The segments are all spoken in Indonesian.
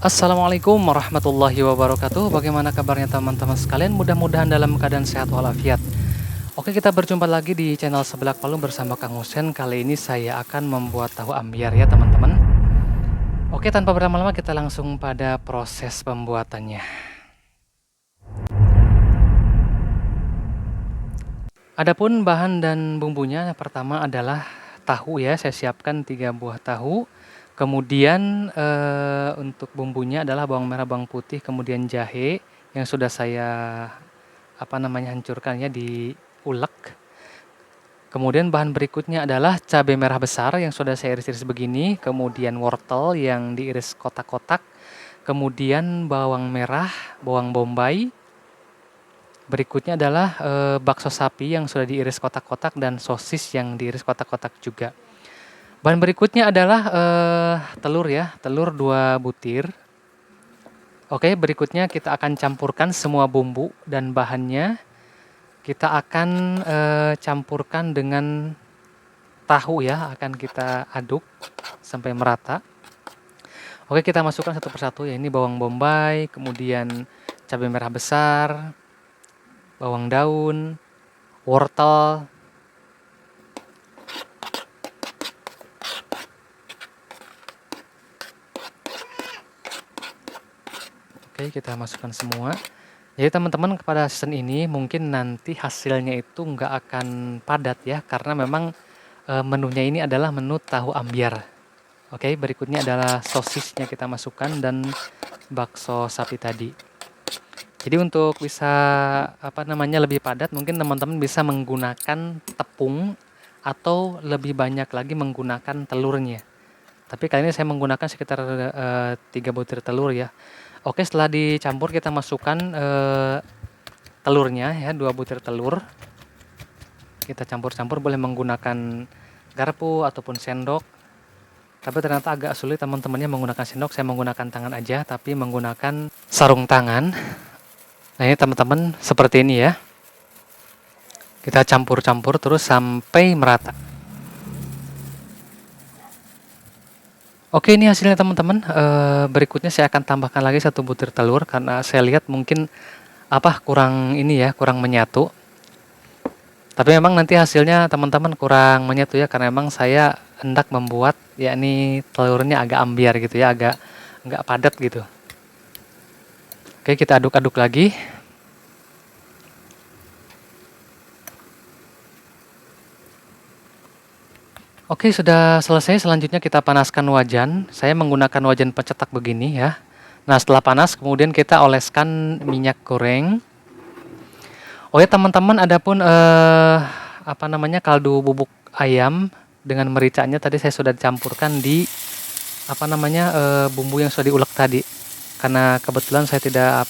Assalamualaikum warahmatullahi wabarakatuh. Bagaimana kabarnya teman-teman sekalian? Mudah-mudahan dalam keadaan sehat walafiat. Oke, kita berjumpa lagi di channel Seblak Palu bersama Kang Husen. Kali ini saya akan membuat tahu ambyar ya teman-teman. Oke, tanpa berlama-lama kita langsung pada proses pembuatannya. Adapun bahan dan bumbunya, pertama adalah tahu ya. Saya siapkan 3 buah tahu. Kemudian untuk bumbunya adalah bawang merah, bawang putih, kemudian jahe yang sudah saya hancurkan ya, diulek. Kemudian bahan berikutnya adalah cabai merah besar yang sudah saya iris-iris begini, kemudian wortel yang diiris kotak-kotak, kemudian bawang merah, bawang bombay. Berikutnya adalah bakso sapi yang sudah diiris kotak-kotak dan sosis yang diiris kotak-kotak juga. Bahan berikutnya adalah telur ya, telur 2 butir. Oke, berikutnya kita akan campurkan semua bumbu dan bahannya. Kita akan campurkan dengan tahu ya, akan kita aduk sampai merata. Oke, kita masukkan satu persatu ya, ini bawang bombay, kemudian cabai merah besar, bawang daun, wortel. Oke, kita masukkan semua. Jadi teman-teman, kepada season ini mungkin nanti hasilnya itu nggak akan padat ya, karena memang menunya ini adalah menu tahu ambyar. Oke, berikutnya adalah sosisnya kita masukkan dan bakso sapi tadi. Jadi untuk bisa lebih padat, mungkin teman-teman bisa menggunakan tepung atau lebih banyak lagi menggunakan telurnya. Tapi kali ini saya menggunakan sekitar 3 butir telur ya. Oke, setelah dicampur kita masukkan telurnya ya, 2 butir telur. Kita campur-campur, boleh menggunakan garpu ataupun sendok. Tapi ternyata agak sulit teman-temannya menggunakan sendok, saya menggunakan tangan aja, tapi menggunakan sarung tangan. Nah ini teman-teman, seperti ini ya. Kita campur-campur terus sampai merata. Oke, ini hasilnya teman-teman. Berikutnya saya akan tambahkan lagi 1 butir telur karena saya lihat mungkin kurang ini ya, kurang menyatu. Tapi memang nanti hasilnya teman-teman kurang menyatu ya, karena memang saya hendak membuat yakni telurnya agak ambyar gitu ya, agak nggak padat gitu. Oke, kita aduk-aduk lagi. Oke, sudah selesai. Selanjutnya kita panaskan wajan. Saya menggunakan wajan pencetak begini ya. Nah, setelah panas kemudian kita oleskan minyak goreng. Oh ya teman-teman, adapun kaldu bubuk ayam dengan mericanya tadi saya sudah campurkan di bumbu yang sudah diulek tadi. Karena kebetulan saya tidak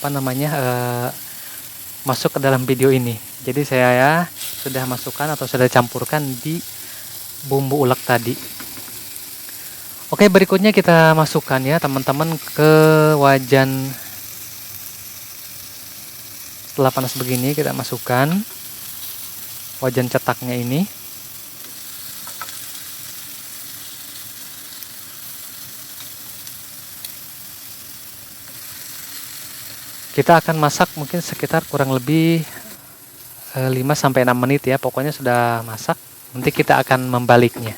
masuk ke dalam video ini. Jadi saya sudah masukkan atau sudah campurkan di bumbu ulek tadi. Oke, berikutnya kita masukkan ya teman-teman ke wajan. Setelah panas begini kita masukkan wajan cetaknya ini. Kita akan masak mungkin sekitar kurang lebih 5-6 menit ya. Pokoknya sudah masak. Nanti kita akan membaliknya.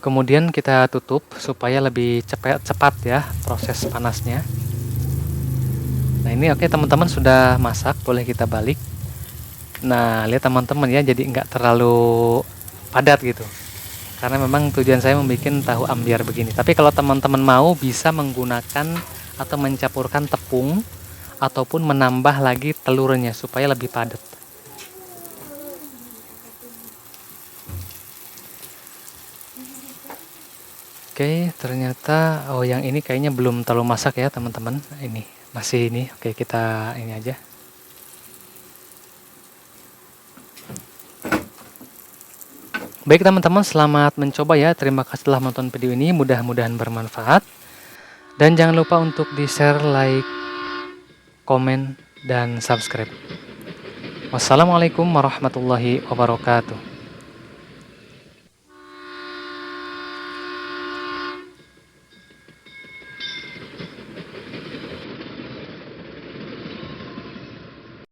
Kemudian kita tutup supaya lebih cepat ya proses panasnya. Nah ini oke teman-teman, sudah masak, boleh kita balik. Nah lihat teman-teman ya, jadi nggak terlalu padat gitu. Karena memang tujuan saya membuat tahu ambyar begini. Tapi kalau teman-teman mau bisa menggunakan atau mencampurkan tepung ataupun menambah lagi telurnya supaya lebih padat. Oke, ternyata yang ini kayaknya belum terlalu masak ya teman-teman. Ini masih ini. Oke, kita ini aja. Baik teman-teman, selamat mencoba ya. Terima kasih telah menonton video ini, mudah-mudahan bermanfaat. Dan jangan lupa untuk di-share, like, komen, dan subscribe. Wassalamualaikum warahmatullahi wabarakatuh.